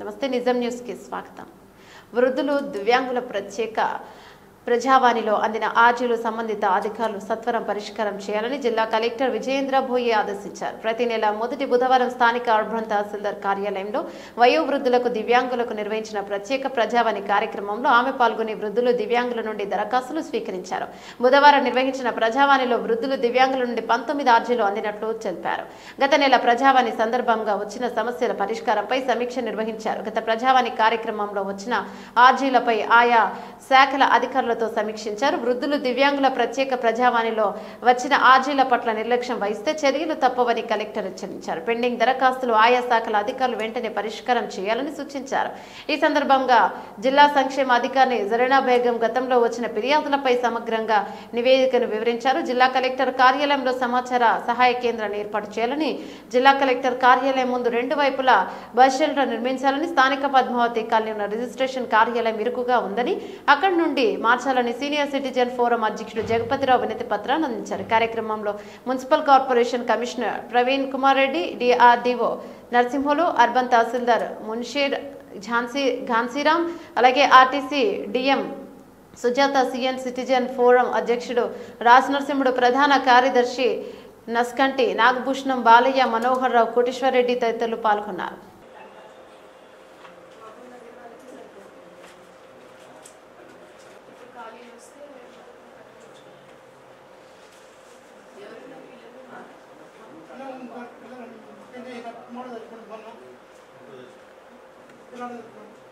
నమస్తే నిజం న్యూస్ కి స్వాగతం. వృద్ధులు దివ్యాంగుల ప్రత్యేక ప్రజావాణిలో అందిన ఆర్జీలు సంబంధిత అధికారులు సత్వరం పరిష్కారం చేయాలని జిల్లా కలెక్టర్ విజయేంద్ర భోయే ఆదేశించారు. ప్రతి నెల మొదటి బుధవారం స్థానిక అర్బన్ తహసీల్దార్ కార్యాలయంలో వయోవృద్ధులకు దివ్యాంగులకు నిర్వహించిన ప్రత్యేక ప్రజావాణి కార్యక్రమంలో ఆమె పాల్గొని వృద్ధులు దివ్యాంగుల నుండి దరఖాస్తులు స్వీకరించారు. బుధవారం నిర్వహించిన ప్రజావాణిలో వృద్ధులు దివ్యాంగుల నుండి 19 ఆర్జీలు అందినట్లు తెలిపారు. గత నెల ప్రజావాణి సందర్భంగా వచ్చిన సమస్యల పరిష్కారంపై సమీక్ష నిర్వహించారు. గత ప్రజావాణి కార్యక్రమంలో వచ్చిన ఆర్జీలపై ఆయా శాఖల అధికారులతో సమీక్షించారు. వృద్ధులు దివ్యాంగుల ప్రత్యేక ప్రజావాణిలో వచ్చిన ఆర్జీల పట్ల నిర్లక్ష్యం వహిస్తే చర్యలు తప్పవని కలెక్టర్ హెచ్చరించారు. పెండింగ్ దరఖాస్తులు ఆయా శాఖల అధికారులు వెంటనే పరిష్కారం చేయాలని సూచించారు. ఈ సందర్భంగా జిల్లా సంక్షేమ అధికారి జరీనా బేగం గతంలో వచ్చిన ఫిర్యాదులపై సమగ్రంగా నివేదికను వివరించారు. జిల్లా కలెక్టర్ కార్యాలయంలో సమాచార సహాయ కేంద్రాన్ని ఏర్పాటు చేయాలని, జిల్లా కలెక్టర్ కార్యాలయం ముందు 2 వైపులా బస్ షెల్టర్ నిర్మించాలని, స్థానిక పద్మావతి కాలనీ ఉన్న రిజిస్ట్రేషన్ కార్యాలయం ఇరుకుగా ఉందని అక్కడి నుండి మార్చాలని సీనియర్ సిటిజన్ ఫోరం అధ్యక్షుడు జగపతిరావు వినతి పత్రాన్ని అందించారు. కార్యక్రమంలో municipal corporation commissioner Praveen Kumar Reddy, DRDO Narasimhulu, urban tahsildar Munsheer Jhansiram, అలాగే RTC DM Sujatha, CN citizen forum అధ్యక్షుడు రాజ్ నరసింహుడు, ప్రధాన కార్యదర్శి నస్కంటి నాగభూషణం, బాలయ్య, మనోహర్ రావు, కోటేశ్వర్ రెడ్డి తదితరులు పాల్గొన్నారు. Gracias.